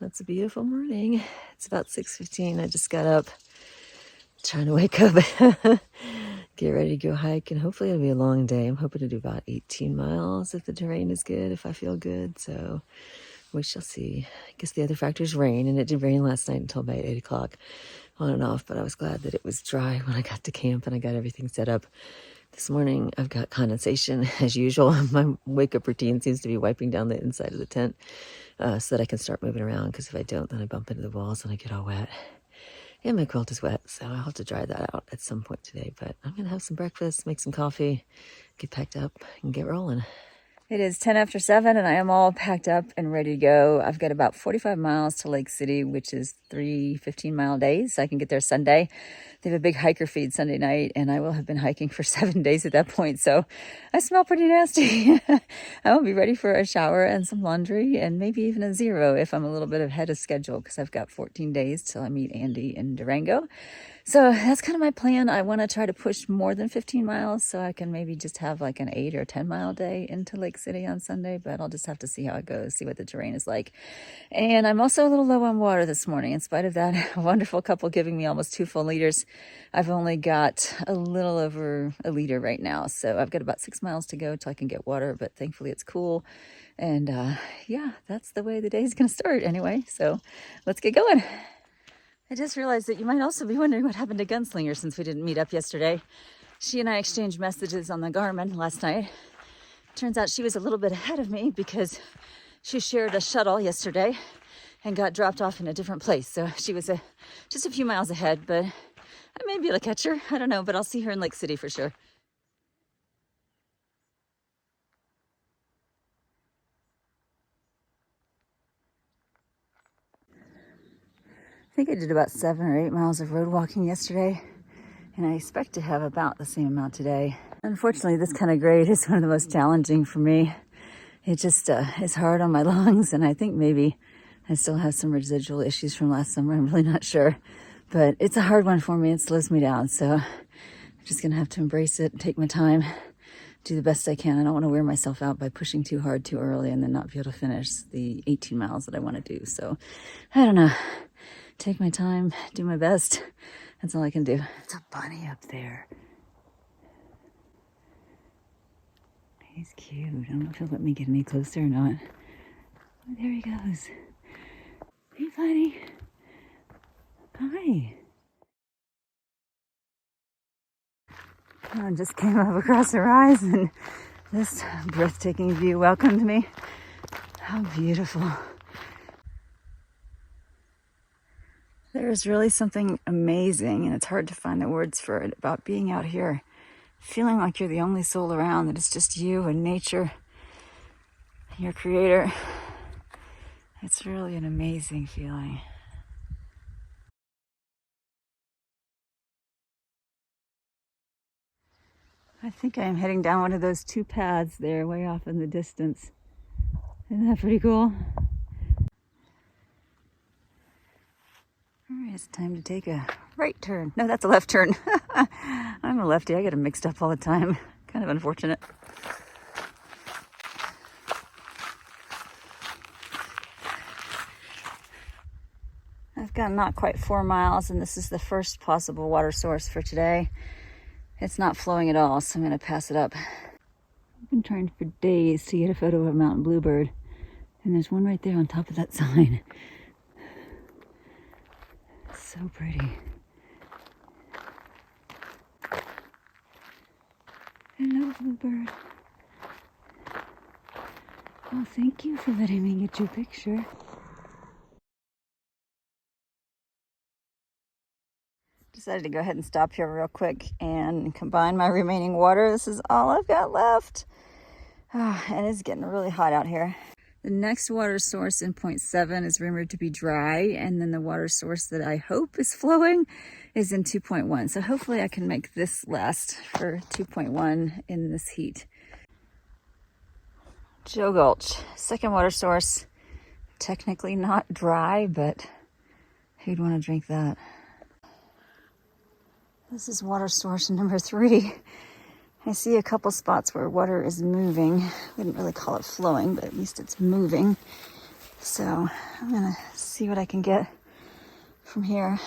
It's a beautiful morning. It's about 6:15. I just got up, trying to wake up, get ready to go hike, and hopefully it'll be a long day. I'm hoping to do about 18 miles if the terrain is good, if I feel good. So we shall see. I guess the other factor is rain, and it did rain last night until about 8 o'clock, on and off. But I was glad that it was dry when I got to camp and I got everything set up. This morning I've got condensation as usual. My wake-up routine seems to be wiping down the inside of the tent so that I can start moving around, because if I don't, then I bump into the walls and I get all wet. And my quilt is wet, so I'll have to dry that out at some point today. But I'm going to have some breakfast, make some coffee, get packed up, and get rolling. It is 10 after 7, and I am all packed up and ready to go. I've got about 45 miles to Lake City, which is 3 15-mile days, so I can get there Sunday. They have a big hiker feed Sunday night, and I will have been hiking for 7 days at that point, so I smell pretty nasty. I will be ready for a shower and some laundry, and maybe even a zero if I'm a little bit ahead of schedule, because I've got 14 days till I meet Andy in Durango. So that's kind of my plan. I want to try to push more than 15 miles so I can maybe just have like an 8 or 10 mile day into Lake City on Sunday, but I'll just have to see how it goes, see what the terrain is like. And I'm also a little low on water this morning. In spite of that wonderful couple giving me almost 2 full liters, I've only got a little over a liter right now. So I've got about 6 miles to go till I can get water, but thankfully it's cool. And yeah, that's the way the day is going to start anyway. So let's get going. I just realized that you might also be wondering what happened to Gunslinger since we didn't meet up yesterday. She and I exchanged messages on the Garmin last night. Turns out she was a little bit ahead of me because she shared a shuttle yesterday and got dropped off in a different place. So she was just a few miles ahead, but I may be able to catch her. I don't know, but I'll see her in Lake City for sure. I think I did about 7 or 8 miles of road walking yesterday, and I expect to have about the same amount today. Unfortunately, this kind of grade is one of the most challenging for me. It just is hard on my lungs, and I think maybe I still have some residual issues from last summer. I'm really not sure, but it's a hard one for me. It slows me down, so I'm just gonna have to embrace it, take my time, do the best I can. I don't want to wear myself out by pushing too hard too early and then not be able to finish the 18 miles that I want to do. So I don't know. Take my time, do my best. That's all I can do. It's a bunny up there. He's cute. I don't know if he'll let me get any closer or not. Oh, there he goes. Hey, bunny. Hi. I just came up across the rise, and this breathtaking view welcomed me. How beautiful. There's really something amazing, and it's hard to find the words for it, about being out here, feeling like you're the only soul around, that it's just you and nature, and your creator. It's really an amazing feeling. I think I'm heading down one of those 2 paths there, way off in the distance. Isn't that pretty cool? All right, it's time to take a right turn. No, that's a left turn. I'm a lefty. I get them mixed up all the time. Kind of unfortunate. I've got not quite 4 miles, and this is the first possible water source for today. It's not flowing at all, so I'm going to pass it up. I've been trying for days to get a photo of a mountain bluebird, and there's one right there on top of that sign. So pretty. Hello, bluebird. Well, thank you for letting me get your picture. Decided to go ahead and stop here real quick and combine my remaining water. This is all I've got left. And it's getting really hot out here. The next water source in 0.7 is rumored to be dry, and then the water source that I hope is flowing is in 2.1. So hopefully I can make this last for 2.1 in this heat. Joe Gulch, second water source. Technically not dry, but who'd want to drink that? This is water source number 3. I see a couple spots where water is moving. We didn't really call it flowing, but at least it's moving. So I'm gonna see what I can get from here.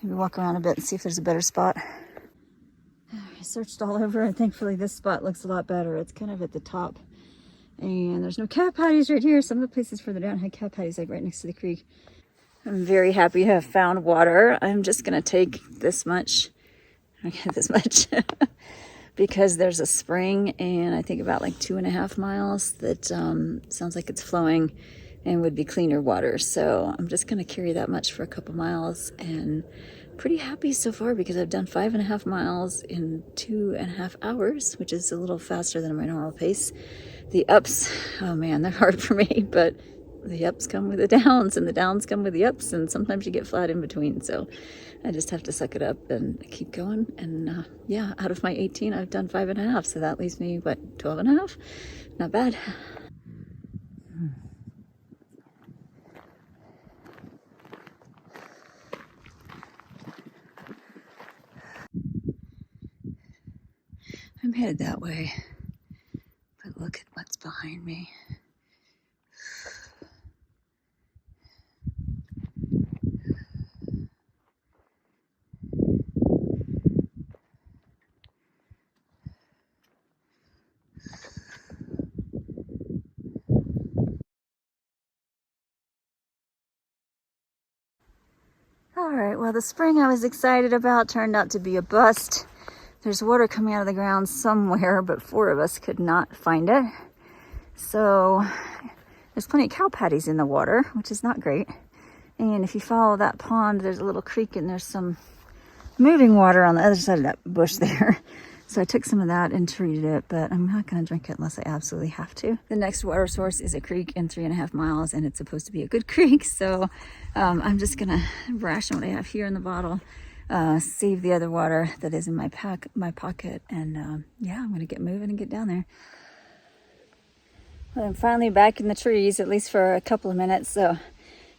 Maybe walk around a bit and see if there's a better spot. I searched all over and thankfully this spot looks a lot better. It's kind of at the top and there's no cat patties right here. Some of the places further down had cat patties like right next to the creek. I'm very happy to have found water. I'm just gonna take this much, because there's a spring and I think about like 2.5 miles that sounds like it's flowing and would be cleaner water. So I'm just gonna carry that much for a couple miles, and pretty happy so far because I've done 5.5 miles in 2.5 hours, which is a little faster than my normal pace. The ups, oh man, they're hard for me, but the ups come with the downs and the downs come with the ups, and sometimes you get flat in between. So I just have to suck it up and keep going. And yeah, out of my 18, I've done 5.5. So that leaves me, what, 12.5? Not bad. I'm headed that way, but look at what's behind me. All right, well, the spring I was excited about turned out to be a bust. There's water coming out of the ground somewhere, but 4 of us could not find it. So there's plenty of cow patties in the water, which is not great. And if you follow that pond, there's a little creek and there's some moving water on the other side of that bush there. So I took some of that and treated it, but I'm not gonna drink it unless I absolutely have to. The next water source is a creek in 3.5 miles, and it's supposed to be a good creek. So I'm just gonna ration what I have here in the bottle, save the other water that is in my pocket, and yeah, I'm gonna get moving and get down there. Well, I'm finally back in the trees, at least for a couple of minutes, so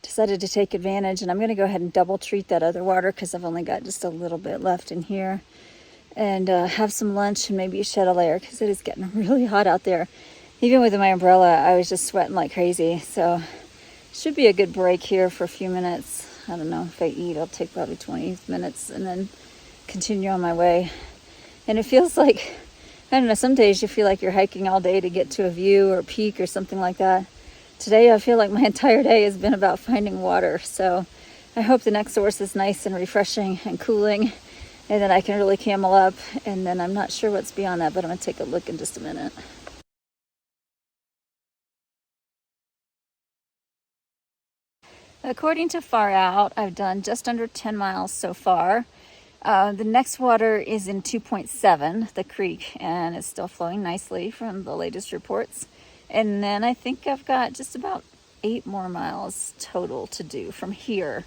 decided to take advantage, and I'm gonna go ahead and double treat that other water because I've only got just a little bit left in here, and have some lunch and maybe shed a layer because it is getting really hot out there. Even with my umbrella, I was just sweating like crazy, so should be a good break here for a few minutes. I don't know, if I eat, I'll take probably 20 minutes and then continue on my way. And it feels like, I don't know, some days you feel like you're hiking all day to get to a view or a peak or something like that. Today I feel like my entire day has been about finding water. So I hope the next source is nice and refreshing and cooling, and then I can really camel up. And then I'm not sure what's beyond that, but I'm gonna take a look in just a minute. According to Far Out, I've done just under 10 miles so far. The next water is in 2.7, the creek, and it's still flowing nicely from the latest reports. And then I think I've got just about 8 more miles total to do from here.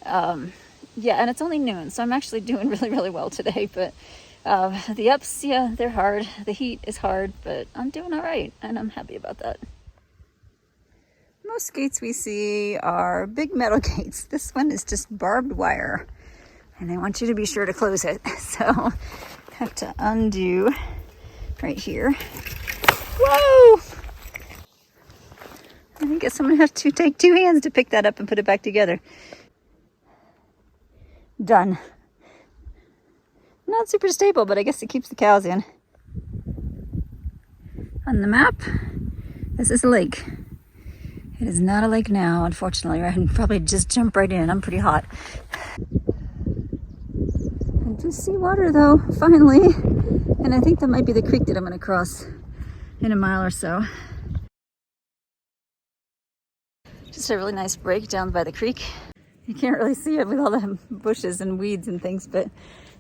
Yeah, and it's only noon, so I'm actually doing really, really well today. But the ups, yeah, they're hard. The heat is hard, but I'm doing all right, and I'm happy about that. Most gates we see are big metal gates. This one is just barbed wire, and they want you to be sure to close it. So I have to undo right here. Whoa! I guess I'm gonna have to take 2 hands to pick that up and put it back together. Done. Not super stable, but I guess it keeps the cows in. On the map, this is a lake. It is not a lake now, unfortunately. I can probably just jump right in. I'm pretty hot. I do see water though, finally. And I think that might be the creek that I'm gonna cross in a mile or so. Just a really nice break down by the creek. You can't really see it with all the bushes and weeds and things, but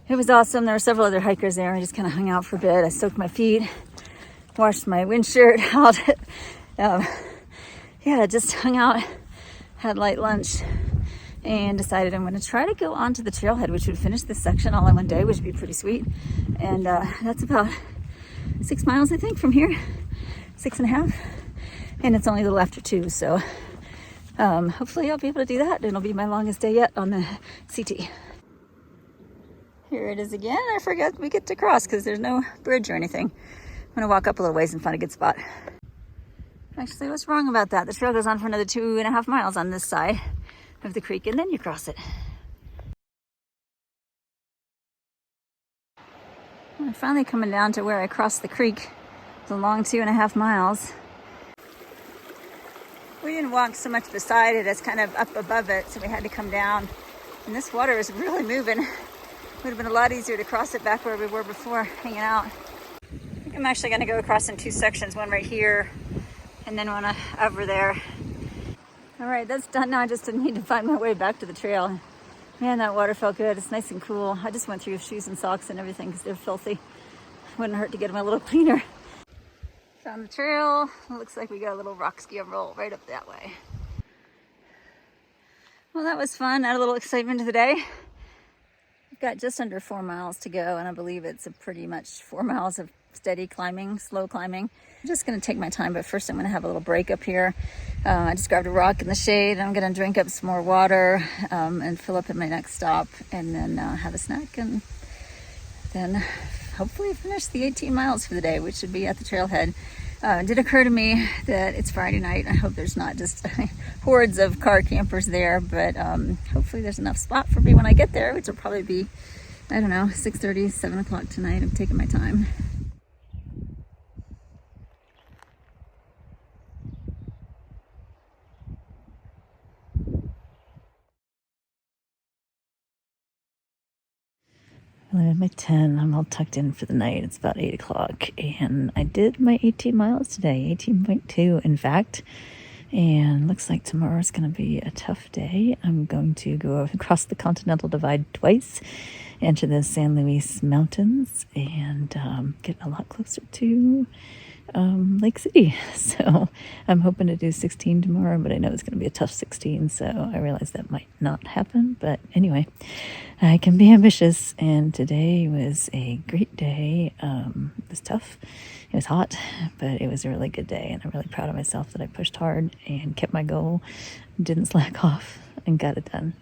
it was awesome. There were several other hikers there. I just kind of hung out for a bit. I soaked my feet, washed my wind shirt out. Yeah, just hung out, had light lunch, and decided I'm going to try to go onto the trailhead, which would finish this section all in one day, which would be pretty sweet. And that's about 6 miles, I think, from here, 6.5. And it's only a little after 2, so hopefully I'll be able to do that. It'll be my longest day yet on the CT. Here it is again. I forgot we get to cross because there's no bridge or anything. I'm going to walk up a little ways and find a good spot. Actually, what's wrong about that? The trail goes on for another 2.5 miles on this side of the creek, and then you cross it. I'm finally coming down to where I crossed the creek. It's a long 2.5 miles. We didn't walk so much beside it as kind of up above it, so we had to come down. And this water is really moving. It would have been a lot easier to cross it back where we were before, hanging out. I think I'm actually going to go across in 2 sections, one right here and then one over there. All right, that's done now. I just need to find my way back to the trail. Man, that water felt good. It's nice and cool. I just went through shoes and socks and everything because they're filthy. Wouldn't hurt to get them a little cleaner. Found the trail. It looks like we got a little rock ski and roll right up that way. Well, that was fun. Add a little excitement to the day. We've got just under 4 miles to go, and I believe it's a pretty much 4 miles of steady climbing, slow climbing. I'm just going to take my time, but first I'm going to have a little break up here. I just grabbed a rock in the shade. I'm going to drink up some more water and fill up at my next stop, and then have a snack, and then hopefully finish the 18 miles for the day, which should be at the trailhead. It did occur to me that it's Friday night. I hope there's not just hordes of car campers there, but hopefully there's enough spot for me when I get there, which will probably be, I don't know, 6:30, 7 o'clock tonight. I'm taking my time. I live in my 10. I'm all tucked in for the night. It's about 8 o'clock. And I did my 18 miles today, 18.2 in fact. And looks like tomorrow's going to be a tough day. I'm going to go across the Continental Divide twice, enter the San Luis Mountains, and get a lot closer to Lake City. So I'm hoping to do 16 tomorrow, but I know it's going to be a tough 16, so I realize that might not happen. But anyway, I can be ambitious, and today was a great day. It was tough. It was hot, but it was a really good day, and I'm really proud of myself that I pushed hard and kept my goal, didn't slack off, and got it done.